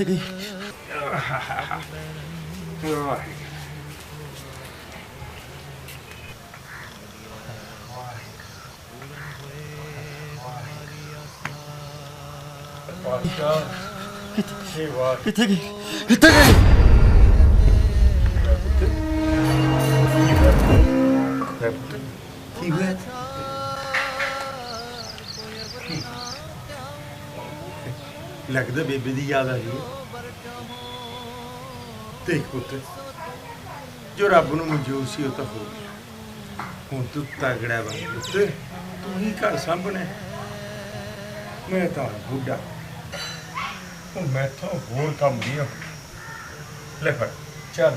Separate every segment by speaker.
Speaker 1: किथे गई? किथे गई? किथे गई?
Speaker 2: लगता बेबे की याद आ गई। देख पुत्र, जो रब नूं मंजूर सी वो तो हो गया। हुण तू तगड़ा बन पुत्र, तू ही घर सामने। मैं तो बुढ़ा, मैं तो होर काम नहीं हो। ले फड़ चल।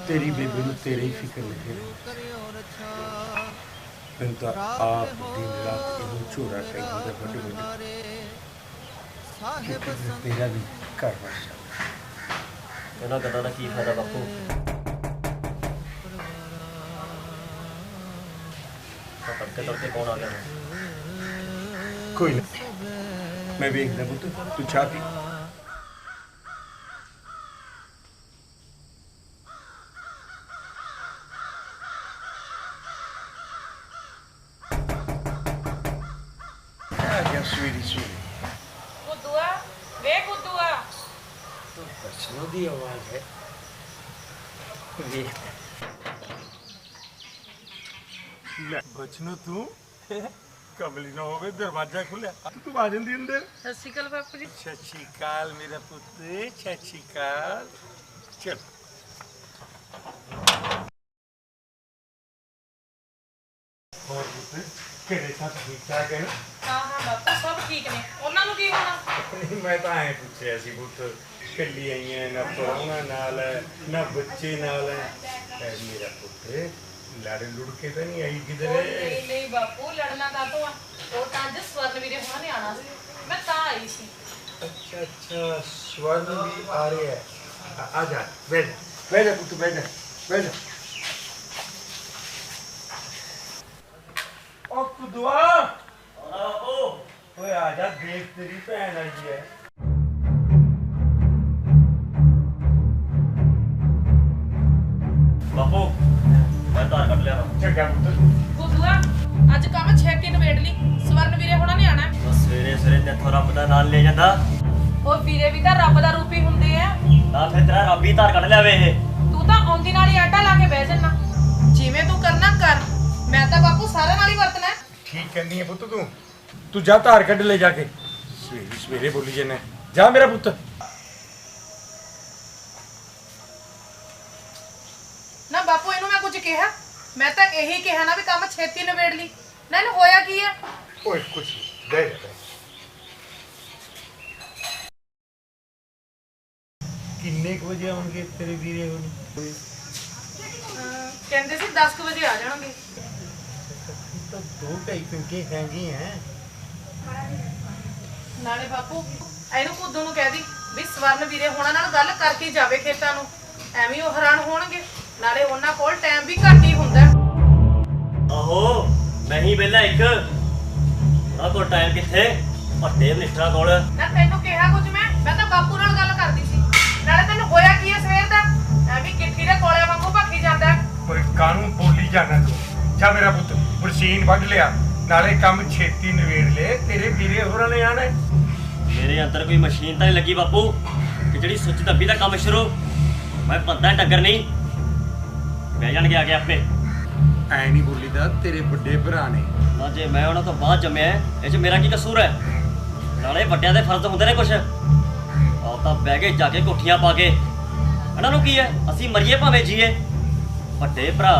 Speaker 2: तेरी बेबे नूं तेरे ही फिक्र लगे। मैं तो आप दिन रात इन्हू झोरा कहीं बड़े बड़े तेरा भी घर बन जाता।
Speaker 3: ਇਹਨਾਂ ਗੱਲਾਂ ਦਾ ਕੀ ਫਾਇਦਾ ਬਾਪੂ? ਤੜਕੇ ਤੜਕੇ ਕੌਣ ਆ ਗਿਆ?
Speaker 2: कोई ना, मैं देखना पुत्र, तू चाह पी। स्वीटी स्वीटी
Speaker 4: गुद्दुआ वे गुद्दुआ
Speaker 2: तो बच्चों की आवाज है। बचनो तू कमली ना होवे, दरवाजा खुलिया तू आ जांदी अंदर।
Speaker 4: सत श्री अकाल बापू जी।
Speaker 2: सत श्री अकाल मेरा पुत्र, सत श्री अकाल। चल और पुत्र घरे सब ठीक ठाक है ना?
Speaker 4: हाँ हाँ बापू सब ठीक ने। ਉਹਨਾਂ ਨੂੰ ਕੀ ਹੋਣਾ?
Speaker 2: मैं तो ऐ पूछया सी पुत्र, कल्ली आई है ना पराउणा नाल है ना बच्चे नाल है। मेरा पुत्र लड़ लुड़ के तो नहीं आई किधर है?
Speaker 4: नहीं नहीं बापू लड़ना का तो ਉਹ ਤਾਂ ਅੱਜ ਸਵਰਨ ਵੀਰੇ ਹੋਣਾ ਨੇ ਆਣਾ ਸੀ, ਮੈਂ ਤਾਂ ਆਈ ਸੀ।
Speaker 2: अच्छा अच्छा, स्वर्ण भी आ रहे हैं। आजा बैठ बैठ पुत्र, बैठ बैठ। ओ कुदवा
Speaker 3: ਬਾਪੂ
Speaker 2: ओए आजा, देख तेरी भैन आई है।
Speaker 3: ਬਾਪੂ ਮੈਂ ਧਾਰ ਕੱਢ ਲਿਆ ਵਾ।
Speaker 2: चंगा पुत्र।
Speaker 4: ਗੁੱਦੂਆ ਅੱਜ ਕੰਮ ਛੇ ਕੇ ਨਵੇੜ ਲਈ, ਸਵਰਨ ਵੀਰੇ ਹੋਣਾ ਨੇ ਆਣਾ।
Speaker 3: ਬਸ ਸਵੇਰੇ ਸਵੇਰੇ ਤੇ ਇੱਥੋਂ ਰੱਬ ਦਾ ਨਾਮ ਲੈ ਜਾਂਦਾ।
Speaker 4: ਉਹ ਵੀਰੇ ਵੀ ਤਾਂ ਰੱਬ ਦਾ ਰੂਪ ਹੀ ਹੁੰਦੇ ਆ।
Speaker 3: ਤਾਂ ਫਿਰ ਤੇਰਾ ਰੱਬ ਹੀ ਧਾਰ ਕੱਢ ਲਿਆਵੇ ਇਹ।
Speaker 4: ਤੂੰ ਤਾਂ ਆਉਂਦੀ ਨਾਲ ਹੀ ਆਟਾ ਲਾ ਕੇ ਬਹਿ ਜੰਨਾ। ਜਿਵੇਂ ਤੂੰ ਕਰਨਾ ਕਰ, ਮੈਂ ਤਾਂ ਬਾਪੂ ਸਾਰਿਆਂ ਨਾਲ ਹੀ ਵਰਤਣਾ ਹੈ।
Speaker 2: ठीक कहनी है पुत्र तू जा धार कढ़ ले जाके। सवेरे सवेरे बोली जाना, जा मेरा पुत्र।
Speaker 4: ਨਾ ਬਾਪੂ ਇਹਨੂੰ ਮੈਂ ਕੁਝ ਕਿਹਾ? ਮੈਂ ਤਾਂ ਇਹੀ ਕਿਹਾ ਨਾ ਵੀ ਕੰਮ ਛੇਤੀ ਨਵੇੜ ਲਈ। ਨਾ ਇਹਨੂੰ ਹੋਇਆ ਕੀ ਹੈ?
Speaker 2: ओए कुछ दे दे। किन्ने क बजे आउणगे तेरे वीरे होनी?
Speaker 4: ਕਹਿੰਦੇ ਸੀ 10 ਵਜੇ ਆ ਜਾਣਗੇ।
Speaker 2: तो 2-2.5 घंटे हैंगे हैं।
Speaker 4: ਨਾਲੇ ਬਾਪੂ ਇਹਨੂੰ ਕੁੱਦੂ ਨੂੰ ਕਹਿ ਦੀ ਵੀ ਸਵਰਨ ਵੀਰੇ ਹੋਣਾ ਨਾਲ ਗੱਲ ਕਰਕੇ ਜਾਵੇ ਖੇਤਾਂ ਨੂੰ। ਐਵੇਂ ਉਹ ਹੈਰਾਨ ਹੋਣਗੇ। ਨਾਲੇ ਉਹਨਾਂ ਕੋਲ ਟਾਈਮ ਵੀ ਘੱਟ ਹੀ ਹੁੰਦਾ।
Speaker 3: ਆਹੋ ਮੈਂ ਹੀ ਵਿਹਲਾ ਇੱਕ। ਉਹਨਾਂ ਕੋਲ ਟਾਈਮ ਕਿੱਥੇ? ਵੱਡੇ ਮਿਨਿਸਟਰਾਂ ਕੋਲ।
Speaker 4: ਨਾ ਤੈਨੂੰ ਕਿਹਾ ਕੁਝ ਮੈਂ ਤਾਂ ਬਾਪੂ ਨਾਲ ਗੱਲ ਕਰਦੀ ਸੀ। ਨਾਲੇ ਤੈਨੂੰ ਹੋਇਆ ਕੀ ਹੈ ਸਵੇਰ ਦਾ? ਐਵੇਂ ਕਿੱਠੀ ਦੇ ਕੋਲੇ ਵਾਂਗੂ ਭੱਖੀ ਜਾਂਦਾ।
Speaker 2: ओए कानून बोली जाना तू। जा मेरा पुत्र, मशीन वढ लिया, नाले काम छेती नवेड़ ले, तेरे वीरे होरां ने आना है।
Speaker 3: ਮੇਰੇ ਅੰਦਰ ਕੋਈ ਮਸ਼ੀਨ ਤਾਂ ਨਹੀਂ ਲੱਗੀ ਬਾਪੂ ਕਿ ਜਿਹੜੀ ਸੁੱਚ ਦੱਬੀ ਦਾ ਕੰਮ ਸ਼ੁਰੂ। ਮੈਂ ਬੰਦਾ ਟੱਕਰ ਨਹੀਂ, ਬਹਿ ਜਾਣਗੇ ਆ ਕੇ ਆਪੇ।
Speaker 2: ऐ नहीं बोली दा, तेरे बड़े भरा ने।
Speaker 3: ਨਾ ਜੇ ਮੈਂ ਉਹਨਾਂ ਤੋਂ ਬਾਅਦ ਜੰਮਿਆ ਇਹ 'ਚ ਮੇਰਾ ਕੀ ਕਸੂਰ ਹੈ? ਨਾਲੇ ਵੱਡਿਆਂ ਦੇ ਫਰਜ਼ ਹੁੰਦੇ ਨੇ ਕੁਛ। ਆਪ ਤਾਂ ਬਹਿ ਕੇ ਜਾ ਕੇ ਕੋਠੀਆਂ ਪਾ ਕੇ ਇਹਨਾਂ ਨੂੰ ਕੀ ਹੈ? ਅਸੀਂ ਮਰੀਏ ਭਾਵੇਂ ਜੀਏ। ਵੱਡੇ ਭਰਾ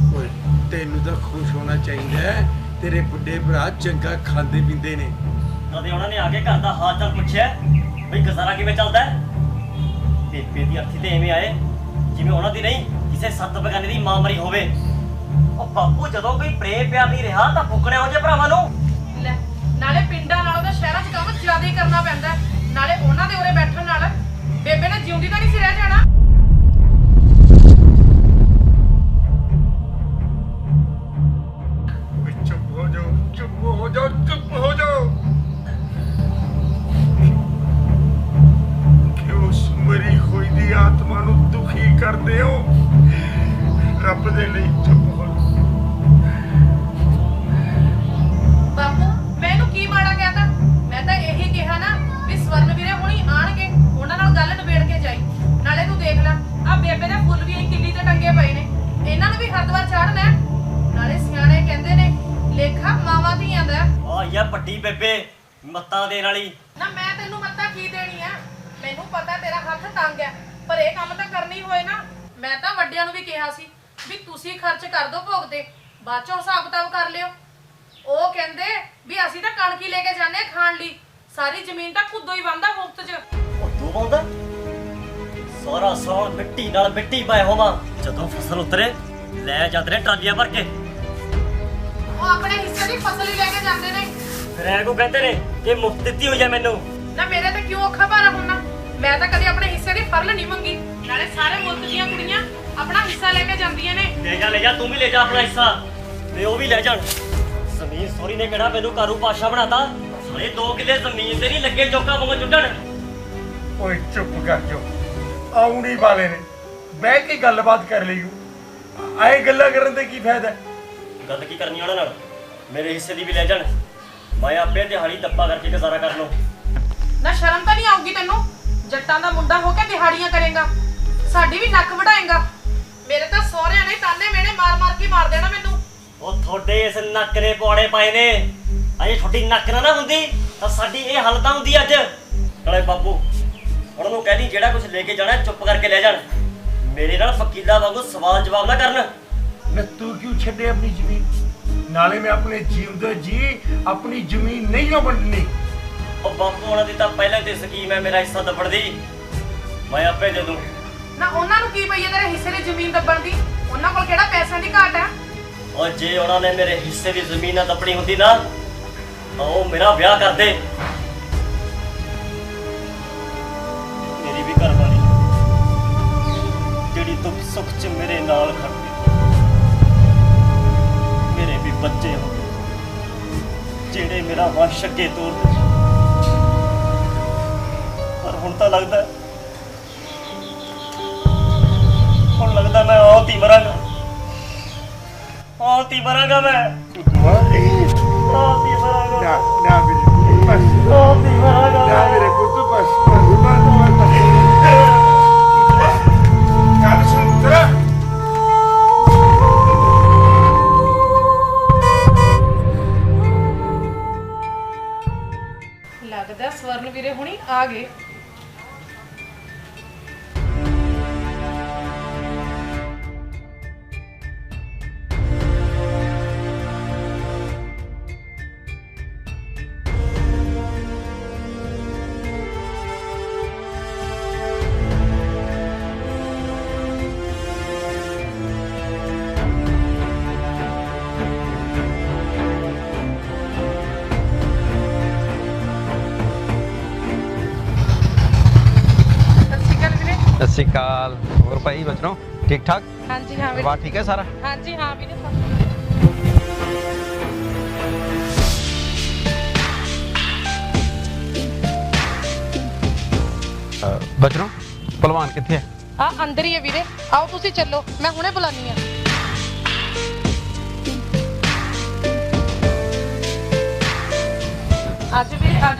Speaker 2: ओए तेनू तो खुश होना चाहिए, तेरे बड़े भरा चंगा खांदे पींदे ने।
Speaker 3: ਕਦੇ ਉਹਨਾਂ ਨੇ ਆ ਕੇ ਘਰ ਦਾ ਹਾਲ ਚਾਲ ਪੁੱਛਿਆ ਬਈ ਗੁਜ਼ਾਰਾ ਕਿਵੇਂ ਚੱਲਦਾ ਹੈ? ਬੇਬੇ ਦੀ ਅਰਥੀ ਤੇ ਐਵੇਂ ਆਏ ਜਿਵੇਂ ਉਹਨਾਂ ਦੀ ਨਹੀਂ ਕਿਸੇ ਸੱਤ ਬਗਾਨੇ ਦੀ ਮਾਂ ਮਰੀ ਹੋਵੇ। ਉਹ ਬਾਪੂ ਜਦੋਂ ਕੋਈ ਪ੍ਰੇਮ ਪਿਆਰ ਨਹੀਂ ਰਿਹਾ ਤਾਂ ਫੁੱਕਣੇ ਹੋ ਜੇ ਭਰਾਵਾਂ ਨੂੰ।
Speaker 4: ਲੈ ਨਾਲੇ ਪਿੰਡਾਂ ਨਾਲੋਂ ਤਾਂ ਸ਼ਹਿਰਾਂ 'ਚ ਕੰਮ ਜ਼ਿਆਦਾ ਹੀ ਕਰਨਾ ਪੈਂਦਾ। ਨਾਲੇ ਉਹਨਾਂ ਦੇ ਉਰੇ ਬੈਠਣ ਨਾਲ ਬੇਬੇ ਨੇ ਜਿਉਂਦੀ ਤਾਂ ਨਹੀਂ ਸੀ ਰਹਿ ਜਾਣਾ।
Speaker 2: ਚੁੱਪ ਹੋ ਜਾਓ, ਚੁੱਪ ਹੋ ਜਾਓ, ਚੁੱਪ ਹੋ ਜਾਓ। ਕਿਉਂ ਉਸ ਮਰੀ ਹੋਈ ਦੀ ਆਤਮਾ ਨੂੰ ਦੁਖੀ ਕਰਦੇ ਹੋ? ਰੱਬ ਦੇ ਲਈ ਚੁੱਪ ਹੋ ਜਾਓ।
Speaker 4: ਬਾਪੂ ਮੈਂ ਇਹਨੂੰ ਕੀ ਮਾੜਾ ਕਹਿਤਾ? ਮੈਂ ਤਾਂ ਇਹੀ ਕਿਹਾ ਨਾ ਵੀ ਸਵਰਨ ਵੀਰੇ ਹੁਣੀ ਆਣਗੇ, ਉਹਨਾਂ ਨਾਲ ਗੱਲ ਨਿਬੇੜ ਕੇ ਜਾਈ। ਨਾਲੇ ਤੂੰ ਦੇਖ ਲੈ ਆ ਬੇਬੇ ਦੇ ਫੁੱਲ ਵੀ ਇਹ ਕਿੱਲੀ ਤੇ ਟੰਗੇ ਪਏ ਨੇ, ਇਹਨਾਂ ਨੂੰ ਵੀ ਹਰਦਵਾਰ ਚਾੜਨਾ। ਨਾਲੇ ਸਿਆਣੇ ਕਹਿੰਦੇ ਨੇ ਲੇਖਾ ਮਾਵਾਂ ਧੀਆਂ ਦਾ।
Speaker 3: ਆ ਯਾ ਵੱਡੀ ਬੇਬੇ ਮੱਤਾਂ ਦੇਣ ਵਾਲੀ।
Speaker 4: ਨਾ ਮੈਂ ਤੈਨੂੰ ਮੱਤਾ ਕੀ ਦੇਣੀ ਆ? ਮੈਨੂੰ ਪਤਾ ਤੇਰਾ ਹੱਥ ਤੰਗ ਹੈ, ਪਰ ਇਹ ਕੰਮ ਤਾਂ ਕਰਨੀ ਹੋਏ ਨਾ। ਮੈਂ ਤਾਂ ਵੱਡਿਆਂ ਨੂੰ ਵੀ ਕਿਹਾ ਸੀ ਵੀ ਤੁਸੀਂ ਖਰਚ ਕਰ ਦਿਓ ਭੋਗ ਤੇ, ਬਾਅਦ ਚੋਂ ਹਿਸਾਬ ਕਿਤਾਬ ਕਰ ਲਿਓ। ਉਹ ਕਹਿੰਦੇ ਵੀ ਅਸੀਂ ਤਾਂ ਕਣਕ ਹੀ ਲੈ ਕੇ ਜਾਂਦੇ ਆ ਖਾਣ ਲਈ, ਸਾਰੀ ਜ਼ਮੀਨ ਤਾਂ ਖੁਦੋਂ ਹੀ ਬੰਦਾ ਮੁਫਤ 'ਚ।
Speaker 3: ਉਹ ਤੂੰ ਬੋਲਦਾ ਸਾਰਾ ਸਾਲ ਮਿੱਟੀ ਨਾਲ ਮਿੱਟੀ ਪਾਏ ਹੋਵਾਂ, ਜਦੋਂ ਫਸਲ ਉਤਰੇ ਲੈ ਜਾਂਦੇ ਨੇ ਟਰਾਲੀਆਂ ਭਰ ਕੇ।
Speaker 4: ਉਹ ਆਪਣੇ ਹਿੱਸੇ ਦੀ ਫਸਲ ਹੀ ਲੈ ਕੇ ਜਾਂਦੇ ਨੇ।
Speaker 3: ਫਿਰ ਐ ਕੋ ਕਹਿੰਦੇ ਨੇ ਕਿ ਮੁਫਤ ਦਿੱਤੀ ਹੋਈ ਆ ਮੈਨੂੰ।
Speaker 4: ਨਾ ਮੇਰੇ ਤੇ ਕਿਉਂ ਔਖਾ ਭਾਰਾ ਹੁੰਨਾ? ਮੈਂ ਤਾਂ ਕਦੇ ਆਪਣੇ ਹਿੱਸੇ ਦੀ ਫਰਲ ਨਹੀਂ ਮੰਗੀ। ਨਾਲੇ ਸਾਰੇ ਮੁਲਕ ਦੀਆਂ ਕੁੜੀਆਂ ਆਪਣਾ ਹਿੱਸਾ ਲੈ ਕੇ ਜਾਂਦੀਆਂ ਨੇ।
Speaker 3: ਲੈ ਜਾ ਤੂੰ ਵੀ ਲੈ ਜਾ ਆਪਣਾ ਹਿੱਸਾ, ਤੇ ਉਹ ਵੀ ਲੈ ਜਾਣ। ਜ਼ਮੀਨ ਸੋਰੀ ਨੇ ਕਿਹੜਾ ਮੈਨੂੰ ਕਾਰੂ ਪਾਸ਼ਾ ਬਣਾਤਾ? ਸਾਲੇ 2 ਕਿੱਲੇ ਜ਼ਮੀਨ ਤੇ ਨਹੀਂ ਲੱਗੇ ਚੌਕਾ ਵਾਂਗ ਚੁੱਟਣ।
Speaker 2: ਓਏ ਚੁੱਪ ਕਰ ਜਾਓ, ਆਉਣੀ ਵਾਲੇ ਨੇ, ਬਹਿ ਕੇ ਗੱਲਬਾਤ ਕਰ ਲਈਓ। ਆਏ ਗੱਲਾਂ ਕਰਨ ਦੇ ਕੀ ਫਾਇਦਾ?
Speaker 3: ਗੱਲ ਕੀ ਕਰਨੀ ਉਹਨਾਂ ਨਾਲ? ਮੇਰੇ ਹਿੱਸੇ ਦੀ ਵੀ ਲੈ ਜਾਣ, ਮੈਂ ਆਪੇ ਦਿਹਾੜੀ ਦੱਪਾ ਕਰਕੇ ਗੁਜ਼ਾਰਾ ਕਰ ਲਵਾਂ।
Speaker 4: ਨਾ ਸ਼ਰਮ ਤਾਂ ਨਹੀਂ ਆਊਗੀ ਤੈਨੂੰ? ਜੱਟਾਂ ਦਾ ਮੁੰਡਾ ਹੋ ਕੇ ਦਿਹਾੜੀਆਂ ਕਰੇਗਾ, ਸਾਡੀ ਵੀ ਨੱਕ ਵਢਾਏਗਾ। ਮੇਰੇ ਤਾਂ ਸਹੁਰਿਆਂ ਨੇ ਤਾਨੇ ਮੇਣੇ ਮਾਰ ਕੇ ਮਾਰ ਦੇਣਾ ਮੈਨੂੰ।
Speaker 3: ਉਹ ਤੁਹਾਡੇ ਇਸ ਨੱਕ ਦੇ ਪੌੜੇ ਪਾਏ ਨੇ, ਅਜੇ ਛੋਟੀ ਨੱਕ ਨਾ ਹੁੰਦੀ ਤਾਂ ਸਾਡੀ ਇਹ ਹਾਲਤਾਂ ਹੁੰਦੀ ਅੱਜ। ਨਾਲੇ ਬਾਪੂ ਉਹਨਾਂ ਨੂੰ ਕਹਿ ਦੀ ਜਿਹੜਾ ਕੁਝ ਲੈ ਕੇ ਜਾਣਾ ਚੁੱਪ ਕਰਕੇ ਲੈ ਜਾਣ, ਮੇਰੇ ਨਾਲ ਫਕੀਲਾ ਵਾਂਗੂ ਸਵਾਲ ਜਵਾਬ ਨਾ ਕਰਨ।
Speaker 2: ਮੈਂ ਤੂੰ ਕਿਉਂ ਛੱਡੇ ਆਪਣੀ ਜ਼ਮੀਨ? ਨਾਲੇ ਮੈਂ ਆਪਣੇ ਜੀਵ ਜੀ ਆਪਣੀ ਜ਼ਮੀਨ ਨਹੀਂ ਓ ਵੰਡਣੀ।
Speaker 3: ਉਹ ਬਾਪੂ ਉਹਨਾਂ ਦੀ ਤਾਂ ਪਹਿਲਾਂ ਤੇ ਸਕੀਮ ਹੈ ਮੇਰਾ ਹਿੱਸਾ ਦੱਬਣ ਦੀ, ਮੈਂ ਆਪੇ ਦੇ ਦੂੰ।
Speaker 4: ਨਾ ਉਹਨਾਂ ਨੂੰ ਕੀ ਪਈ ਹੈ ਤੇਰੇ ਹਿੱਸੇ ਦੀ ਜ਼ਮੀਨ ਦੱਬਣ ਦੀ? ਉਹਨਾਂ ਕੋਲ ਕਿਹੜਾ ਪੈਸਿਆਂ ਦੀ ਘਾਟ ਹੈ?
Speaker 3: ਔਰ ਜੇ ਉਹਨਾਂ ਨੇ ਮੇਰੇ ਹਿੱਸੇ ਦੀ ਜ਼ਮੀਨ ਨਾ ਦੱਬਣੀ ਹੁੰਦੀ ਨਾ ਤਾਂ ਉਹ ਮੇਰਾ ਵਿਆਹ ਕਰਦੇ। ਮੇਰੀ ਵੀ ਘਰਵਾਲੀ ਜਿਹੜੀ ਦੁੱਖ ਸੁੱਖ 'ਚ ਮੇਰੇ ਨਾਲ ਖੜਦੀ, ਮੇਰੇ ਵੀ ਬੱਚੇ ਹੋ ਜਿਹੜੇ ਮੇਰਾ ਵੰਸ਼ ਅੱਗੇ ਤੋਰਦੇ। ਪਰ ਹੁਣ ਤਾਂ ਲੱਗਦਾ ਮੈਂ ਆਪ ਹੀ ਮਰਾਂਗਾ, ਆਪ ਹੀ ਮਰਾਂਗਾ ਮੈਂ। ਆਪ ਹੀ ਮਰਾਂਗਾ।
Speaker 2: ਨਾ ਮੇਰੇ ਪੁੱਤ ਬਸ,
Speaker 3: ਆਪ ਹੀ ਮਰਾਂਗਾ।
Speaker 2: ਨਾ ਮੇਰੇ ਪੁੱਤ ਬਸ, ਗੱਲ ਸੁਣ ਤੇਰਾ।
Speaker 4: ਲੱਗਦਾ ਸਵਰਨ ਵੀਰੇ ਹੁਣੀ ਆ ਗਏ।
Speaker 1: सत श्री अकाल। और भाई बचनो ठीक ठाक?
Speaker 4: हाँ जी हाँ
Speaker 1: वाह ठीक है सारा?
Speaker 4: हाँ जी हाँ ਵੀਰੇ।
Speaker 1: बचनो पहलवान किथे है?
Speaker 4: ਆ ਅੰਦਰ ਹੀ ਹੈ ਵੀਰੇ, ਆਓ ਤੁਸੀਂ ਚੱਲੋ, ਮੈਂ ਹੁਣੇ ਬੁਲਾਨੀ ਆ। ਅੱਜ ਵੀਰੇ ਅੱਜ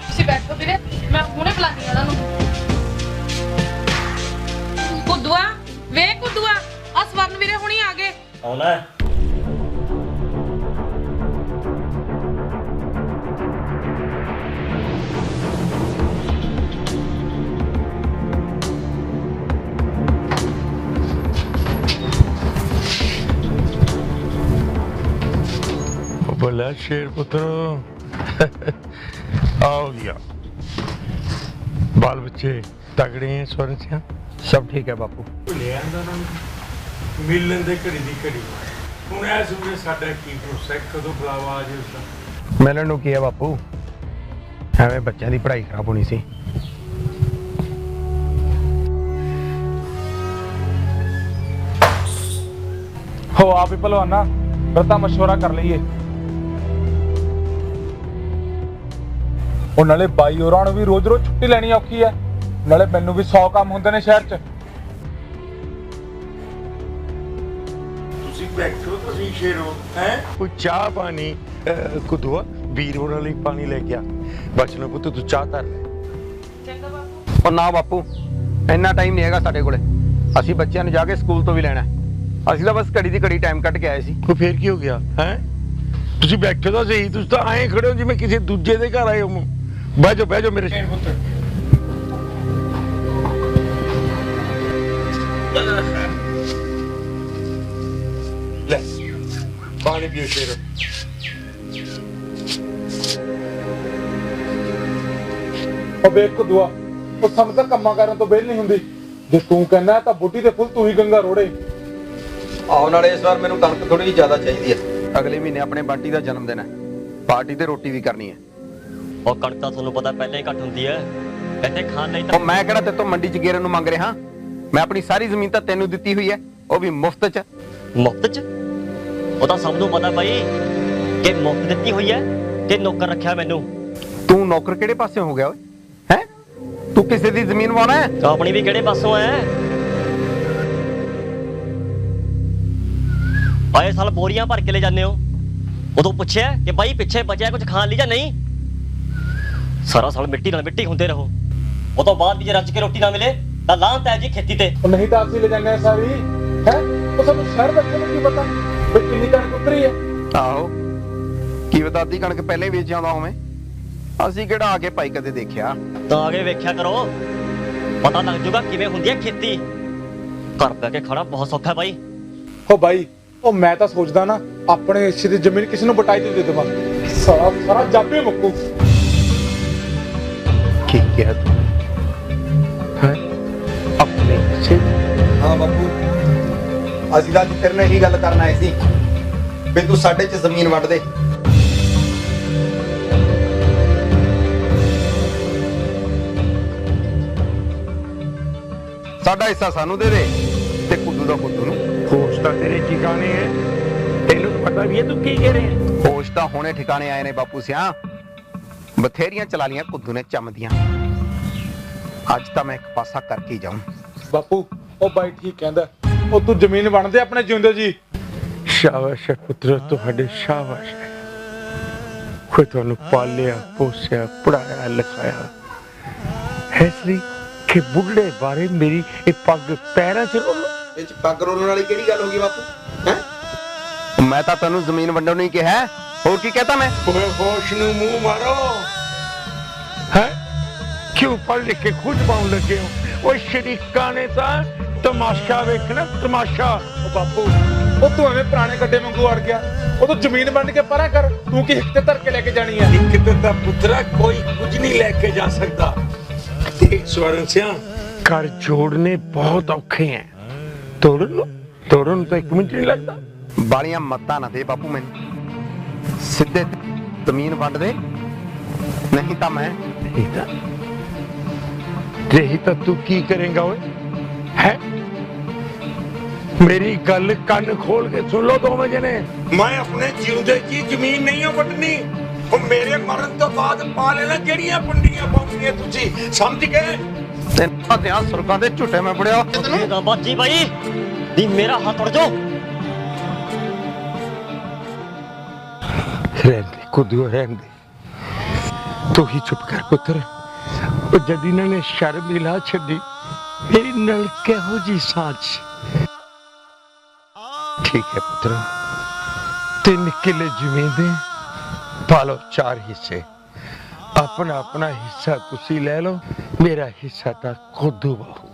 Speaker 4: ਤੁਸੀਂ ਬੈਠੋ ਵੀਰੇ, ਮੈਂ ਹੁਣੇ ਬੁਲਾਨੀ ਆ ਉਹਨਾਂ ਨੂੰ। ਕੁੱਦੂਆ ਵੇ ਕੁੱਦੂਆ, ਆ ਸਵਰਨ ਵੀਰੇ ਹੁਣੀ ਆ ਗਏ।
Speaker 3: ਆਉਣਾ ਹੈ।
Speaker 2: बोला शेर पुत्रो आओ गया। बाल बच्चे तगड़े हैं? स्वर्ण सिंह
Speaker 1: सब ठीक है बापू।
Speaker 2: ले आंदा ना मिलन दे घड़ी दी घड़ी। हुण ऐस ਵੇਲੇ ਸਾਡਾ ਕੀ ਭਰੋਸਾ, ਕਦੋਂ ਬੁਲਾਵਾ ਆ ਜੇ ਉਸਦਾ।
Speaker 1: मिलन नूं की है बापू?
Speaker 2: ਐਵੇਂ ਬੱਚਿਆਂ ਦੀ ਪੜ੍ਹਾਈ ਖਰਾਬ ਹੋਣੀ ਸੀ।
Speaker 5: ਹੋ ਆਪ ਹੀ ਭਲਵਾਨਾ, ਫਿਰ ਤਾਂ ਮਸ਼ਵਰਾ ਕਰ ਲਈਏ। ਉਹ ਨਾਲੇ ਬਾਈ ਹੋਰਾਂ ਨੂੰ ਵੀ ਰੋਜ਼-ਰੋਜ਼ ਛੁੱਟੀ ਲੈਣੀ ਔਖੀ ਹੈ, ਨਾਲੇ ਮੈਨੂੰ ਵੀ 100 ਕੰਮ ਹੁੰਦੇ ਨੇ ਸ਼ਹਿਰ 'ਚ।
Speaker 2: ਤੁਸੀਂ ਬੈਠੋ, ਤੁਸੀਂ ਸ਼ੇਰੋ ਹੈ। ਕੋਈ ਚਾਹ ਪਾਣੀ ਕੁਦੂਆ ਵੀਰ ਹੋਰਾਂ ਲਈ ਪਾਣੀ ਲੈ ਕੇ ਆ। ਬਚਨੋ ਪੁੱਤ ਤੂੰ ਚਾਹ ਧਰ ਲੈ।
Speaker 4: ਚੰਗਾ ਬਾਪੂ।
Speaker 1: ਉਹ ਨਾ ਬਾਪੂ, ਇੰਨਾ ਟਾਈਮ ਨਹੀਂ ਹੈਗਾ ਸਾਡੇ ਕੋਲੇ। ਅਸੀਂ ਬੱਚਿਆਂ ਨੂੰ ਜਾ ਕੇ ਸਕੂਲ ਤੋਂ ਵੀ ਲੈਣਾ। ਅਸੀਂ ਤਾਂ ਬਸ ਘੜੀ ਦੀ ਘੜੀ ਟਾਈਮ ਕੱਢ ਕੇ ਆਏ ਸੀ।
Speaker 2: ਉਹ ਫੇਰ ਕੀ ਹੋ ਗਿਆ ਹੈ? ਤੁਸੀਂ ਬੈਠੋ ਤਾਂ ਸਹੀ, ਤੁਸੀਂ ਤਾਂ ਐਂ ਖੜੇ ਹੋ ਜਿਵੇਂ ਕਿਸੇ ਦੂਜੇ ਦੇ ਘਰ ਆਏ ਹੋ। ਬਹਿ ਜਾਓ ਮੇਰੇ ਸ਼ੇਰ ਪੁੱਤ। ਲੈ ਪਾਣੀ ਪੀਓ ਸ਼ੇਰ।
Speaker 5: ਉਹ ਵੇਖ ਕੁਦੂਆ, ਉਹ ਸਾਨੂੰ ਤਾਂ ਕੰਮਾਂ ਕਰਨ ਤੋਂ ਵਿਹਲ ਨਹੀਂ ਹੁੰਦੀ। ਜੇ ਤੂੰ ਕਹਿੰਦਾ ਤਾਂ ਬੁੱਢੀ ਦੇ ਫੁੱਲ ਤੂੰ ਹੀ ਗੰਗਾ ਰੋੜੇ।
Speaker 1: ਆਉਣ ਵਾਲੇ ਇਸ ਵਾਰ ਮੈਨੂੰ ਕਣਕ ਥੋੜੀ ਜਿਹੀ ਜ਼ਿਆਦਾ ਚਾਹੀਦੀ ਹੈ। ਅਗਲੇ ਮਹੀਨੇ ਆਪਣੇ ਬੰਟੀ ਦਾ ਜਨਮ ਦਿਨ ਹੈ, ਪਾਰਟੀ ਤੇ ਰੋਟੀ ਵੀ ਕਰਨੀ ਹੈ।
Speaker 3: ਉਹ ਕਣਕ ਤਾਂ ਤੁਹਾਨੂੰ ਪਤਾ ਪਹਿਲਾਂ ਹੀ ਘੱਟ ਹੁੰਦੀ ਹੈ, ਇੱਥੇ ਖਾਣ ਲਈ ਤਾਂ
Speaker 1: ਉਹ ਮੈਂ ਕਿਹੜਾ ਤੇਤੋਂ ਮੰਡੀ 'ਚ ਗੇਰਨ ਨੂੰ ਮੰਗ ਰਿਹਾ। ਮੈਂ ਆਪਣੀ ਸਾਰੀ ਜ਼ਮੀਨ ਤਾਂ ਤੈਨੂੰ ਦਿੱਤੀ ਹੋਈ ਹੈ, ਉਹ ਵੀ ਮੁਫਤ 'ਚ।
Speaker 3: ਮੁਫਤ 'ਚ? ਉਹ ਤਾਂ ਸਭ ਨੂੰ ਪਤਾ ਬਾਈ ਕਿ ਮੁਫਤ ਦਿੱਤੀ ਹੋਈ ਹੈ ਕਿ ਨੌਕਰ ਰੱਖਿਆ ਮੈਨੂੰ।
Speaker 1: ਤੂੰ ਨੌਕਰ ਕਿਹੜੇ ਪਾਸੇ ਹੋ ਗਿਆ ਓਏ? ਹੈ ਤੂੰ ਕਿਸੇ ਦੀ ਜ਼ਮੀਨ ਵਾਣਾ ਹੈ?
Speaker 3: ਤਾਂ ਆਪਣੀ ਵੀ ਕਿਹੜੇ ਪਾਸੋਂ ਹੈ? ਆਏ ਸਾਲ ਬੋਰੀਆਂ ਭਰ ਕੇ ਲੈ ਜਾਂਦੇ ਹੋ। ਉਦੋਂ ਪੁੱਛਿਆ ਕਿ ਬਾਈ ਪਿੱਛੇ ਬਚਿਆ ਕੁਝ ਖਾਣ ਲਈ ਜਾਂ ਨਹੀਂ? ਸਾਰਾ ਸਾਲ ਮਿੱਟੀ ਨਾਲ ਮਿੱਟੀ ਹੁੰਦੇ ਰਹੋ। ਉਹ ਤੋਂ ਬਾਅਦ ਵੀ ਜੇ ਰੱਜ ਕੇ ਰੋਟੀ ਨਾ ਮਿਲੇ ਤਾਂ ਲਾਂਤ ਹੈ ਜੀ ਖੇਤੀ ਤੇ।
Speaker 5: ਉਹ ਨਹੀਂ ਤਾਂ ਅਸੀਂ ਲੈ ਜਾਂਦੇ ਆ ਸਾਰੀ ਹੈ। ਉਹ ਸਾਨੂੰ ਸ਼ਹਿਰ ਬੈਠੇ ਨੂੰ ਕੀ ਪਤਾ ਵੀ ਕਿੰਨੀ ਕਣਕ ਉਤਰੀ ਹੈ।
Speaker 1: ਆਹੋ, ਕੀ ਪਤਾ ਅੱਧੀ ਕਣਕ ਪਹਿਲੇ ਹੀ ਵੇਚ ਆਉਂਦਾ ਹੋਵੇਂ। ਅਸੀਂ ਕਿਹੜਾ ਆ ਕੇ ਭਾਈ ਕਦੇ ਦੇਖਿਆ।
Speaker 3: ਤਾਂ ਆਗੇ ਵੇਖਿਆ ਕਰੋ, ਪਤਾ ਲੱਗ ਜੂਗਾ ਕਿਵੇਂ ਹੁੰਦੀ ਹੈ ਖੇਤੀ। ਘਰ ਬੈ ਕੇ ਖਾਣਾ ਬਹੁਤ ਸੌਖਾ ਹੈ ਬਾਈ।
Speaker 5: ਹੋ ਬਾਈ, ਉਹ ਮੈਂ ਤਾਂ ਸੋਚਦਾ ਨਾ ਆਪਣੇ ਹਿੱਸੇ ਦੀ ਜ਼ਮੀਨ ਕਿਸੇ ਨੂੰ ਬਟਾਈ ਤੇ ਦੇ ਦੇਵਾਂ, ਸਾਰਾ ਜਾਪੇ ਮੁੱਕੂ।
Speaker 2: ਕੀ ਕਿਹਾ ਤੂੰ ਹੈ? ਆਪਣੇ ਹਿੱਸੇ?
Speaker 1: ਹਾਂ ਬਾਪੂ, ਅਸੀਂ ਤਾਂ ਤੇਰੇ ਨਾਲ ਇਹੀ ਗੱਲ ਕਰਨ ਆਏ ਸੀ ਵੀ ਤੂੰ ਸਾਡੇ 'ਚ ਜ਼ਮੀਨ ਵੰਡ ਦੇ। ਸਾਡਾ ਹਿੱਸਾ ਸਾਨੂੰ ਦੇ ਦੇ ਤੇ ਕੁੱਦੂ ਦਾ ਕੁੱਦੂ ਨੂੰ।
Speaker 2: ਹੋਸ਼ ਤਾਂ ਤੇਰੇ ਠਿਕਾਣੇ ਹੈ, ਤੈਨੂੰ ਪਤਾ ਵੀ ਹੈ ਤੂੰ ਕੀ ਕਹਿ ਰਿਹਾ।
Speaker 1: ਹੋਸ਼ ਤਾਂ ਹੁਣੇ ਠਿਕਾਣੇ ਆਏ ਨੇ ਬਾਪੂ ਸਿਆ। ਬਥੇਰੀਆਂ ਚਲਾ ਲੀਆਂ ਕੁੱਦੂ ਨੇ ਚਮਦੀਆਂ। ਅੱਜ ਤਾਂ ਮੈਂ ਇੱਕ ਪਾਸਾ ਕਰਕੇ ਹੀ ਜਾਊਂ।
Speaker 5: ਬਾਪੂ ਉਹ ਬਾਈ ਠੀਕ ਕਹਿੰਦਾ, ਉਹ ਤੂੰ ਜ਼ਮੀਨ ਵੰਡਦੇ ਆਪਣੇ ਜਿਉਂਦੇ ਜੀ।
Speaker 2: ਸ਼ਾਬਾਸ਼ ਹੈ ਪੁੱਤਰ, ਤੁਹਾਡੇ ਸ਼ਾਬਾਸ਼ ਹੈ। ਕੋਈ ਤੁਹਾਨੂੰ ਪਾਲਿਆ ਪੋਸਿਆ ਪੜਾਇਆ ਲਿਖਾਇਆ। ਇਸ ਲਈ ਕਿ ਬੁੱਢੇ ਬਾਰੇ ਮੇਰੀ ਇਹ ਪੱਗ ਪੈਰਾਂ 'ਚ ਰੋਲੋ।
Speaker 1: ਇਹ 'ਚ ਪੱਗ ਰੋਲਣ ਵਾਲੀ ਕਿਹੜੀ ਗੱਲ ਹੋ ਗਈ ਬਾਪੂ? ਹੈ ਮੈਂ ਤਾਂ ਤੈਨੂੰ ਜ਼ਮੀਨ ਵੰਡਣ ਨੂੰ ਹੀ ਕਿਹਾ, ਹੋਰ ਕੀ ਕਹਤਾ ਮੈਂ?
Speaker 2: ਓਏ ਹੋਸ਼ ਨੂੰ ਮੂੰਹ ਮਾਰੋ ਹੈ। ਕਿਉਂ ਪੜ੍ਹ ਲਿਖ ਕੇ ਖੁਦ ਪਾਉਣ ਲੱਗੇ ਹੋ? ਓਏ ਸ਼ਰੀਕਾਂ ਨੇ ਤਾਂ ਤਮਾਸ਼ਾ ਵੇਖਣਾ, ਤਮਾਸ਼ਾ।
Speaker 5: ਉਹ ਬਾਪੂ, ਉਹ ਤੂੰ ਐਵੇਂ ਪੁਰਾਣੇ ਗੱਡੇ ਵਾਂਗੂ ਅੜ ਗਿਆ। ਉਹ ਤੂੰ ਜ਼ਮੀਨ ਵੰਡ ਕੇ ਪਰਾਂ ਕਰ, ਤੂੰ ਕੀ ਹਿੱਕ ਤੇ ਧਰ ਕੇ ਲੈ ਕੇ ਜਾਣੀ ਹੈ?
Speaker 2: ਇੱਕ ਤਾਂ ਪੁੱਤਰਾ ਕੋਈ ਕੁਝ ਨਹੀਂ ਲੈ ਕੇ ਜਾ ਸਕਦਾ। ਦੇਖ ਸਵਰਨ ਸਿਆ, ਘਰ ਜੋੜਨੇ ਬਹੁਤ ਔਖੇ ਹੈ। ਤੋੜਨ ਨੂੰ ਤਾਂ 1 ਮਿੰਟ ਨਹੀਂ ਲੱਗਦਾ।
Speaker 1: ਬਾਲੀਆਂ ਮੱਤਾਂ ਨਾ ਦੇ ਬਾਪੂ ਮੈਨੂੰ। ਸਿੱਧੇ ਜ਼ਮੀਨ ਵੰਡ ਦੇ, ਨਹੀਂ ਤਾਂ ਮੈਂ
Speaker 2: ਰਹੀ ਤਾਂ ਤੂੰ ਕੀ ਕਰੇਗਾ ਓਏ ਹੈ? ਮੇਰੀ ਗੱਲ ਕੰਨ ਖੋਲ ਕੇ ਸੁਣ ਲਓ ਦੋਵੇਂ ਜਣੇ। ਮੈਂ ਆਪਣੇ ਜਿਉਂਦੇ ਜੀ ਜ਼ਮੀਨ ਨਹੀਂ ਵੰਡਣੀ। ਉਹ ਮੇਰੇ ਮਰਨ ਤੋਂ ਬਾਅਦ ਪਾ ਲੈਣਾ ਜਿਹੜੀਆਂ ਪੰਡੀਆਂ ਪਾਉਂਦੀਆਂ ਤੁਸੀਂ, ਸਮਝ ਗਏ?
Speaker 1: ਤੈਨੂੰ ਧਿਆਨ ਸੁਰਗਾਂ ਦੇ ਝੁੱਟੇ ਮੈਂ ਬੜਿਆ।
Speaker 3: ਤੈਨੂੰ ਬਾਜੀ ਬਾਈ ਦੀ ਮੇਰਾ ਹੱਥ ਉੜ ਜਾਓ।
Speaker 2: ਰਹਿਣ ਦੇ ਕੁਦੂ, ਰਹਿਣ ਦੇ। ਤੂੰ ਹੀ ਚੁੱਪ ਕਰ ਪੁੱਤਰ। ਉਹ ਜਦ ਇਹਨਾਂ ਨੇ ਸ਼ਰਮ ਮਿਲਾ ਛੱਡੀ, ਮੇਰੀ ਨਾਲ ਕਿਹੋ ਜੀ ਸਾਂਝ। ਠੀਕ ਹੈ ਪੁੱਤਰ, 3 ਕਿੱਲੇ ਜ਼ਮੀਨ ਦੇ ਪਾ ਲਓ 4 ਹਿੱਸੇ। ਆਪਣਾ ਹਿੱਸਾ ਤੁਸੀਂ ਲੈ ਲਓ, ਮੇਰਾ ਹਿੱਸਾ ਤਾਂ ਕੁਦੂ ਬਾਹੂ।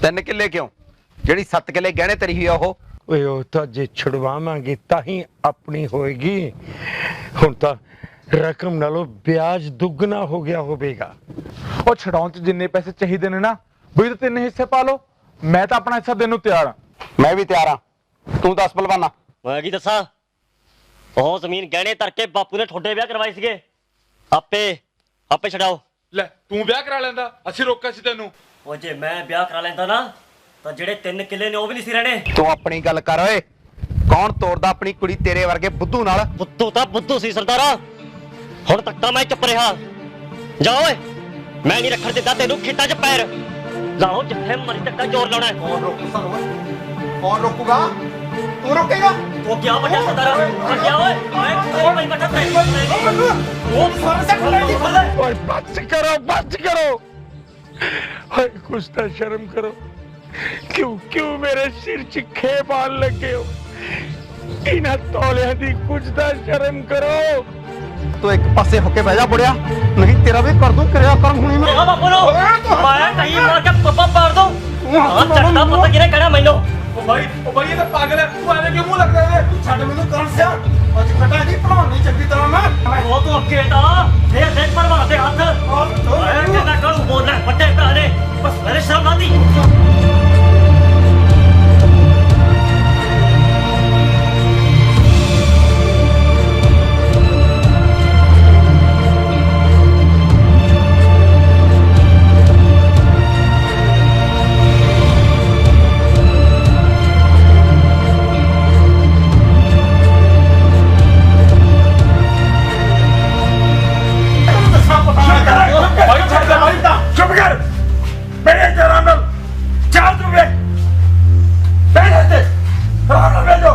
Speaker 1: 3 ਕਿੱਲੇ ਕਿਉਂ? ਜਿਹੜੀ 7 ਕਿੱਲੇ ਗਹਿਣੇ ਤੇਰੀ ਹੋਈ ਆ ਉਹ।
Speaker 2: ਓਏ ਉਹ ਤਾਂ ਜੇ ਛੁਡਵਾਵਾਂਗੇ ਤਾਂ ਹੀ ਆਪਣੀ ਹੋਏਗੀ। ਹੁਣ ਤਾਂ ਰਕਮ ਨਾਲੋਂ ਵਿਆਜ ਦੁੱਗਣਾ ਹੋ ਗਿਆ ਹੋਵੇਗਾ।
Speaker 5: ਉਹ ਛਡਾਉਣ 'ਚ ਜਿੰਨੇ ਪੈਸੇ ਚਾਹੀਦੇ ਨੇ ਨਾ, ਵੀ ਤਾਂ 3 ਹਿੱਸੇ ਪਾ ਲਓ। ਮੈਂ ਤਾਂ ਆਪਣਾ ਹਿੱਸਾ ਦੇਣ ਨੂੰ ਤਿਆਰ ਹਾਂ।
Speaker 1: ਮੈਂ ਵੀ ਤਿਆਰ ਹਾਂ, ਤੂੰ ਦੱਸ ਭਲਵਾਨਾ।
Speaker 3: ਮੈਂ ਕੀ ਦੱਸਾਂ? ਉਹ ਜ਼ਮੀਨ ਗਹਿਣੇ ਧਰ ਕੇ ਬਾਪੂ ਨੇ ਤੁਹਾਡੇ ਵਿਆਹ ਕਰਵਾਏ ਸੀਗੇ। ਆਪੇ ਆਪੇ ਛਡਾਓ।
Speaker 5: ਲੈ ਤੂੰ ਵਿਆਹ ਕਰਾ ਲੈਂਦਾ, ਅਸੀਂ ਰੋਕਿਆ ਸੀ ਤੈਨੂੰ।
Speaker 3: ਉਹ ਜੇ ਮੈਂ ਵਿਆਹ ਕਰਾ ਲੈਂਦਾ ਨਾ ਤਾਂ ਜਿਹੜੇ 3 ਕਿੱਲੇ ਨੇ ਉਹ ਵੀ ਨਹੀਂ ਸੀ ਰਹਿਣੇ।
Speaker 1: ਤੂੰ ਆਪਣੀ ਗੱਲ ਕਰ ਓਏ। ਕੌਣ ਤੋਰਦਾ ਆਪਣੀ ਕੁੜੀ ਤੇਰੇ ਵਰਗੇ ਬੁੱਧੂ ਨਾਲ?
Speaker 3: ਬੁੱਧੂ ਤਾਂ ਬੁੱਧੂ ਸੀ ਸਰਦਾਰਾ, ਹੁਣ ਤੱਕ ਤਾਂ ਮੈਂ ਚੁੱਪ ਰਿਹਾ। ਜਾ ਓਏ, ਮੈਂ ਨਹੀਂ ਰੱਖਣ ਦਿੰਦਾ ਤੈਨੂੰ ਖੇਤਾਂ 'ਚ ਪੈਰ। ਲਾਓ ਜਿੱਥੇ ਮਰੀ ਧੱਕਾ ਜ਼ੋਰ ਲਾਉਣਾ ਹੈ।
Speaker 1: ਕੌਣ ਰੋਕੂ ਸਾਨੂੰ ਓਏ? ਕੌਣ ਰੋਕੂਗਾ? ਤੂੰ ਰੋਕੇਗਾ?
Speaker 3: ਉਹ ਕਿਆ ਵੱਡਾ ਸਰਦਾਰਾ ਵੱਡਿਆ ਓਏ। ਮੈਂ ਭਾਈ ਬੱਠਾ ਤੈਨੂੰ ਉਹ ਸਾਰੇ ਸੱਟ ਲੈ ਦੀ ਫੜ ਲੈ।
Speaker 2: ਓਏ बस करो हाय कुछ तो शर्म करो। क्यों मेरे सिर च खेबान लगे हो? इन्हां तौलियां दी कुछ तो शर्म करो।
Speaker 1: ਤੂੰ ਇੱਕ ਪਾਸੇ ਹੋ ਕੇ ਬਹਿ ਜਾ ਬੁੜਿਆ, ਨਹੀਂ ਤੇਰਾ ਵੀ ਕਰ ਦੂੰ ਕਿਰਿਆ ਕਰਮ ਹੁਣੀ ਮੈਂ।
Speaker 3: ਦੇਖਾ ਬਾਪੂ ਨੂੰ ਮੈਂ ਕਹੀਂ ਮਾਰ ਕੇ ਪੱਪਾ ਪਾੜ ਦੂੰ। ਹਾਂ ਚੱਕਦਾ ਪਤਾ ਕਿਹਨੇ ਕਹਿਣਾ ਮੈਨੂੰ।
Speaker 5: ਉਹ ਭਾਈ ਇਹ ਤਾਂ ਪਾਗਲ ਹੈ, ਤੂੰ ਐਵੇਂ ਕਿਉਂ ਮੂੰਹ ਲੱਗਦਾ ਇਹਦੇ?
Speaker 1: ਛੱਡ ਮੈਨੂੰ ਕਰਨ ਸਿਆ, ਅੱਜ ਕਟਾ ਨਹੀਂ ਪੜਾਉਣੀ ਚੰਗੀ ਤਰ੍ਹਾਂ ਮੈਂ।
Speaker 3: ਉਹ ਤੂੰ ਅੱਗੇ ਤਾਂ ਫੇਰ ਦੇ ਪਰਵਾ ਦੇ ਹੱਥ। ਓਏ ਕਿੰਨਾ ਕਰੂ ਬੋਲਣਾ ਵੱਡੇ ਭਰਾ ਨੇ, ਬਸ ਮੇਰੇ ਸ਼ਰਮ ਆਂਦੀ।
Speaker 2: भाई छड़ दे भाई, चुप कर। मेरे जरा में चाल तू वे बैठ दे, आराम से बैठो।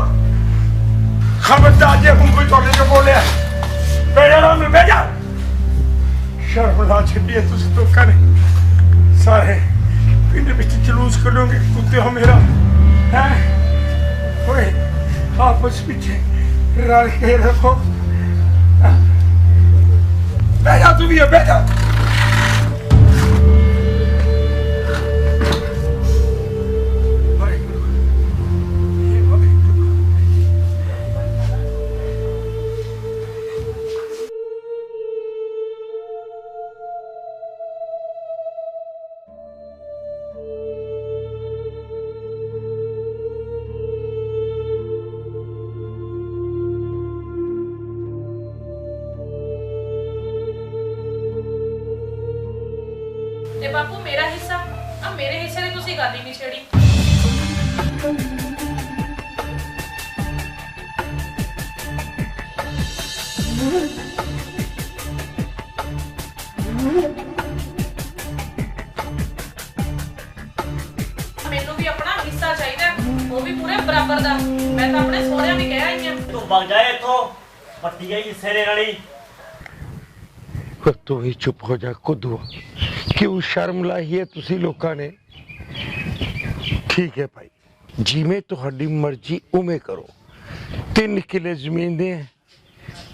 Speaker 2: खबरदार जे हूं कोई तोड़े जो बोले मेरे नाम में बैठ जा। शर्मला छिड़ी है तुझे तो करे सारे पिंड बिच जुलूस करोगे कुत्ते हो मेरा हैं। ओए आपस पीछे रल के रखो। बैठ जा तू भी है, बैठ जा।
Speaker 4: ਤੇ ਬਾਪੂ ਮੇਰਾ ਹਿੱਸਾ ਆ, ਮੇਰੇ ਹਿੱਸੇ ਦੀ ਤੁਸੀਂ ਗੱਲ ਹੀ ਨਹੀਂ ਛੇੜੀ। ਮੈਨੂੰ ਵੀ ਆਪਣਾ ਹਿੱਸਾ ਚਾਹੀਦਾ, ਉਹ ਵੀ ਪੂਰੇ ਬਰਾਬਰ ਦਾ। ਮੈਂ ਤਾਂ ਆਪਣੇ ਸਹੁਰਿਆਂ ਵੀ ਕਹਿ ਆਈ ਆ।
Speaker 3: ਤੂੰ ਵਗ ਜਾਏ ਇੱਥੋਂ, ਪੱਟੀ ਗਈ ਹਿੱਸੇ ਦੇ ਵਾਲੀ।
Speaker 2: तू ही चुप हो जा कुदू, क्यों शर्म लाई है तुसी लोगों ने? ठीक है भाई, जिमें तुहाडी मर्जी उमें करो। 3 किले जमीन दे,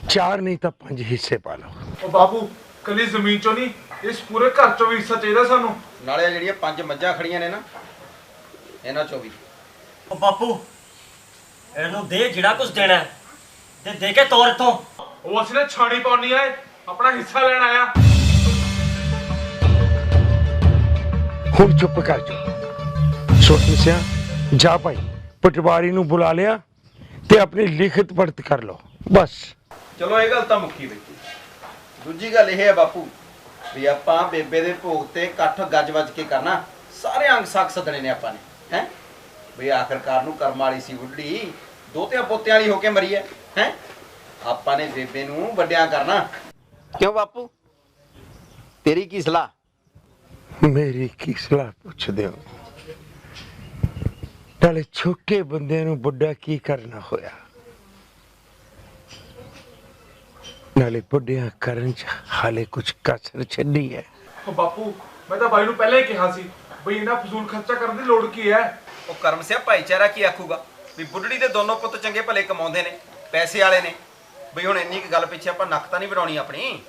Speaker 2: 4 नहीं तो 5 हिस्से पा लो।
Speaker 5: ਉਹ ਬਾਬੂ ਕੱਲੀ ਜ਼ਮੀਨ ਚੋਂ ਨਹੀਂ, ਇਸ ਪੂਰੇ ਘਰ ਚੋਂ ਵੀ ਹਿੱਸਾ ਚਾਹੀਦਾ ਸਾਨੂੰ।
Speaker 1: ਨਾਲੇ ਜਿਹੜੀਆਂ 5 ਮੱਝਾਂ ਖੜੀਆਂ ਨੇ ਨਾ, ਇਹਨਾਂ ਚੋਂ ਵੀ।
Speaker 3: ਉਹ ਬਾਪੂ ਇਹਨੂੰ ਦੇ ਜਿਹੜਾ ਕੁਝ ਦੇਣਾ ਹੈ, ਤੇ ਦੇ ਕੇ ਤੋਰ ਇੱਥੋਂ।
Speaker 5: ਉਹ ਅਸੀਂ ਨਾ ਛਾਣੀ ਪਾਉਣੀ ਆਏ, ਆਪਣਾ ਹਿੱਸਾ ਲੈਣ ਆਇਆ।
Speaker 2: ਹੁਣ ਚੁੱਪ ਕਰ ਜਾ। ਸੋਚ ਸਿਆ ਜਾ ਭਾਈ, ਪਟਵਾਰੀ ਨੂੰ ਬੁਲਾ ਲਿਆ ਤੇ ਆਪਣੀ ਲਿਖਤ ਪੜਤ ਕਰ ਲਓ ਬਸ।
Speaker 1: ਚਲੋ ਇਹ ਗੱਲ ਤਾਂ ਮੁੱਕੀ ਬਈ। ਦੂਜੀ ਗੱਲ ਇਹ ਹੈ ਬਾਪੂ ਵੀ ਆਪਾਂ ਬੇਬੇ ਦੇ ਭੋਗ ਤੇ ਇਕੱਠ ਗੱਜ-ਵੱਜ ਕੇ ਕਰਨਾ, ਸਾਰੇ ਅੰਗ ਸਾਕ ਸੱਦਣੇ ਨੇ ਆਪਾਂ ਨੇ ਹੈ। ਵੀ ਆਖਰਕਾਰ ਨੂੰ ਕਰਮ ਵਾਲੀ ਸੀ ਬੁੱਢੀ, ਦੋਤਿਆਂ ਪੋਤਿਆਂ ਵਾਲੀ ਹੋ ਕੇ ਮਰੀ ਹੈ। ਆਪਾਂ ਨੇ ਬੇਬੇ ਨੂੰ ਵੱਡਿਆਂ ਕਰਨਾ। ਕਿਉਂ ਬਾਪੂ, ਤੇਰੀ ਕੀ ਸਲਾਹ?
Speaker 2: ਮੇਰੀ ਕੀ ਸਲਾਹ ਪੁੱਛਦੇ ਹੋ? ਨਾਲੇ ਛੋਟੇ ਬੰਦੇ ਨੂੰ ਵੱਡਾ ਕੀ ਕਰਨਾ ਹੋਇਆ? ਨਾਲੇ ਵੱਡਿਆਂ ਕਰਨ ਚ ਹਾਲੇ ਕੁਝ ਕਸਰ ਛੱਡੀ ਹੈ।
Speaker 5: ਉਹ ਬਾਪੂ ਮੈਂ ਤਾਂ ਬਾਈ ਨੂੰ ਪਹਿਲਾਂ ਹੀ ਕਿਹਾ ਸੀ ਬਈ ਇਹਨਾਂ ਫਜ਼ੂਲ ਖਰਚਾ ਕਰਨ ਦੀ ਲੋੜ ਕੀ ਹੈ।
Speaker 1: ਉਹ ਕਰਮ ਸਿਆ ਭਾਈਚਾਰਾ ਕੀ ਆਖੂਗਾ ਵੀ ਬੁੱਢੜੀ ਦੇ ਦੋਨੋਂ ਪੁੱਤ ਚੰਗੇ ਭਲੇ ਕਮਾਉਂਦੇ ਨੇ, ਪੈਸੇ ਵਾਲੇ ਨੇ। ਬਈ ਹੁਣ ਇੰਨੀ ਕੁ ਗੱਲ ਪਿੱਛੇ ਆਪਾਂ ਨੱਕ ਤਾਂ ਨਹੀਂ ਵੜਾਉਣੀ ਆਪਣੀ।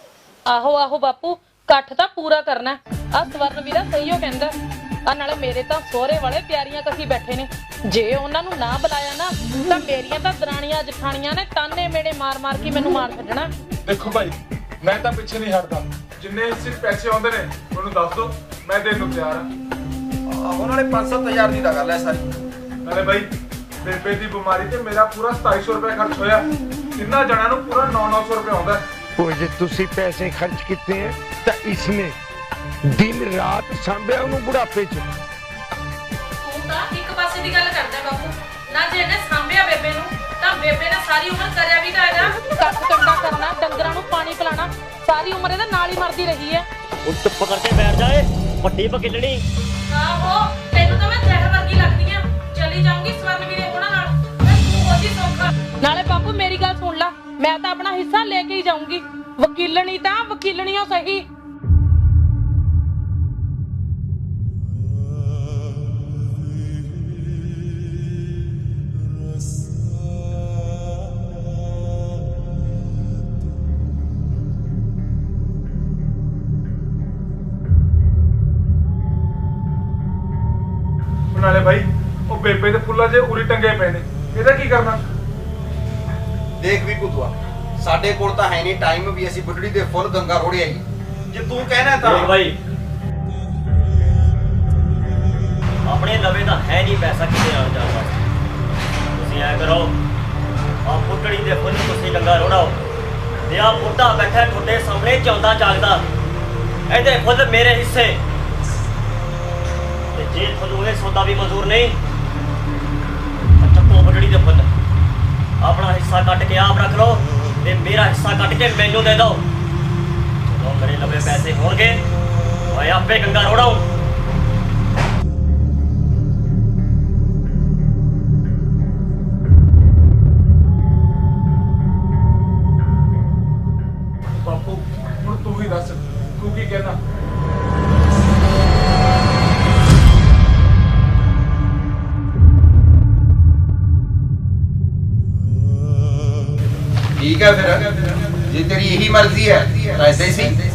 Speaker 4: ਆਹੋ ਬਾਪੂ, ਇਕੱਠ ਤਾਂ ਪੂਰਾ ਕਰਨਾ। ਆ ਸਵਰਨ ਵੀਰਾ ਸਹੀਓ ਕਹਿੰਦਾ। ਆ ਨਾਲੇ ਮੇਰੇ ਤਾਂ ਸਹੁਰੇ ਵਾਲੇ ਤਿਆਰੀਆਂ ਕਸੀ ਬੈਠੇ ਨੇ। ਜੇ ਉਹਨਾਂ ਨੂੰ ਨਾ ਬੁਲਾਇਆ ਨਾ ਤਾਂ ਮੇਰੀਆਂ ਤਾਂ ਦਰਾਣੀਆਂ ਜਠਾਣੀਆਂ ਨੇ ਤਾਨੇ ਮੇੜੇ ਮਾਰ ਕੇ ਮੈਨੂੰ ਮਾਰ ਛੱਡਣਾ।
Speaker 5: ਦੇਖੋ ਭਾਈ ਮੈਂ ਤਾਂ ਪਿੱਛੇ ਨਹੀਂ ਹਟਦਾ, ਜਿੰਨੇ ਹਿੱਸੇ ਪੈਸੇ ਆਉਂਦੇ ਨੇ ਮੈਨੂੰ ਦੱਸ ਦਿਓ, ਮੈਂ ਦੇਣ ਨੂੰ ਤਿਆਰ ਹਾਂ।
Speaker 1: ਆਹੋ ਨਾਲੇ 5-7 ਹਜ਼ਾਰ ਦੀ ਤਾਂ ਗੱਲ ਹੈ ਸਾਰੀ।
Speaker 5: ਨਾਲੇ ਬਾਈ ਬੇਬੇ ਦੀ ਬਿਮਾਰੀ ਤੇ ਮੇਰਾ ਪੂਰਾ 2700 ਰੁਪਏ ਖਰਚ ਹੋਇਆ। ਤਿੰਨਾਂ ਜਣਿਆਂ ਨੂੰ ਪੂਰਾ 900 ਰੁਪਏ ਆਉਂਦਾ।
Speaker 2: वो जे तुसी पैसे खर्च किए हैं तो इसने दिन रात सांभਿਆ ਉਹਨੂੰ बुढ़ापे च।
Speaker 4: ਤੂੰ ਤਾਂ ਇੱਕ ਪਾਸੇ ਦੀ ਗੱਲ ਕਰਦਾ ਬਾਪੂ ਨਾ। ਜੇ ਇਹਨੇ ਸਾਂਭਿਆ ਬੇਬੇ ਨੂੰ ਤਾਂ ਬੇਬੇ ਨੇ ਸਾਰੀ ਉਮਰ ਕਰਿਆ ਵੀ ਤਾਂ ਹੈਗਾ। ਕੱਖ ਕੰਡਾ ਕਰਨਾ, ਡੰਗਰਾਂ ਨੂੰ ਪਾਣੀ ਪਿਲਾਣਾ, ਸਾਰੀ ਉਮਰ ਇਹਦੇ ਨਾਲ ਹੀ ਮਰਦੀ ਰਹੀ ਹੈ।
Speaker 3: ਉਹ ਚੁੱਪ ਕਰਕੇ ਬੈਠ ਜਾਏ ਵੱਡੀ ਬਕਿਲਣੀ।
Speaker 4: ਆਹੋ ਤੈਨੂੰ ਤਾਂ ਮੈਂ ਜ਼ਹਿਰ ਵਰਗੀ ਲੱਗਦੀ ਆ। ਚਲੀ ਜਾਊਂਗੀ ਸਵਰਨ ਵੀਰੇ ਉਹਨਾਂ ਨਾਲ, ਮੈਂ ਤੂੰ ਉਹਦੀ ਸੌਖਾ। ਨਾਲੇ ਬਾਪੂ ਮੇਰੀ ਗੱਲ ਸੁਣ ਲੈ, ਮੈਂ ਤਾਂ ਆਪਣਾ ਹਿੱਸਾ ਲੈ ਕੇ ਹੀ ਜਾਊਂਗੀ। ਵਕੀਲਣੀ ਤਾਂ ਵਕੀਲਣੀ ਓ ਸਹੀ।
Speaker 5: ਨਾਲੇ ਭਾਈ ਉਹ ਬੇਬੇ ਦੇ ਫੁੱਲਾਂ 'ਚ ਉਰੀ ਟੰਗੇ ਪਏ ਨੇ, ਇਹਦਾ ਕੀ ਕਰਨਾ?
Speaker 1: ਦੇਖ ਵੀ ਕੁਦਵਾ, ਸਾਡੇ ਕੋਲ ਤਾਂ ਹੈ ਨਹੀਂ ਟਾਈਮ ਵੀ ਅਸੀਂ ਬੁੱਢੜੀ ਦੇ ਫੁੱਲ ਗੰਗਾ ਰੋੜੇ ਆਈ। ਜੇ ਤੂੰ ਕਹਿਣਾ ਤਾਂ
Speaker 3: ਦੇਖ ਭਾਈ ਆਪਣੇ ਲਵੇ ਤਾਂ ਹੈ ਨਹੀਂ ਪੈਸਾ ਕਿਤੇ ਆਉਣ ਜਾਣ ਵਾਸਤੇ। ਤੁਸੀਂ ਐ ਕਰੋ, ਆ ਪੁੱਟੜੀ ਦੇ ਫੁੱਲ ਤੁਸੀਂ ਗੰਗਾ ਰੋੜਾਓ ਤੇ ਆ ਬੁੱਢਾ ਬੈਠਾ ਤੁਹਾਡੇ ਸਾਹਮਣੇ ਚਾਉਂਦਾ ਜਾਗਦਾ, ਇਹਦੇ ਫੁੱਲ ਮੇਰੇ ਹਿੱਸੇ। ਤੇ ਜੇ ਤੁਹਾਨੂੰ ਇਹ ਸੌਦਾ ਵੀ ਮਨਜ਼ੂਰ ਨਹੀਂ ਤਾਂ ਚੱਕੋ ਪੁੱਟੜੀ ਦੇ ਫੁੱਲ, ਆਪਣਾ ਹਿੱਸਾ ਕੱਟ ਕੇ ਆਪ ਰੱਖ ਲਓ ਤੇ ਮੇਰਾ ਹਿੱਸਾ ਕੱਟ ਕੇ ਮੈਨੂੰ ਦੇ ਦਿਓ। ਜਦੋਂ ਮੇਰੇ ਲਵੇ ਪੈਸੇ ਹੋਣਗੇ ਮੈਂ ਆਪੇ ਗੰਗਾ ਰੋੜਾਉ।
Speaker 5: ਬਾਪੂ ਹੁਣ ਤੂੰ ਹੀ ਦੱਸ, ਤੂੰ ਕੀ ਕਹਿਣਾ?
Speaker 1: ठीक है फिर, ये तेरी यही मर्जी है तो ऐसे ही सही।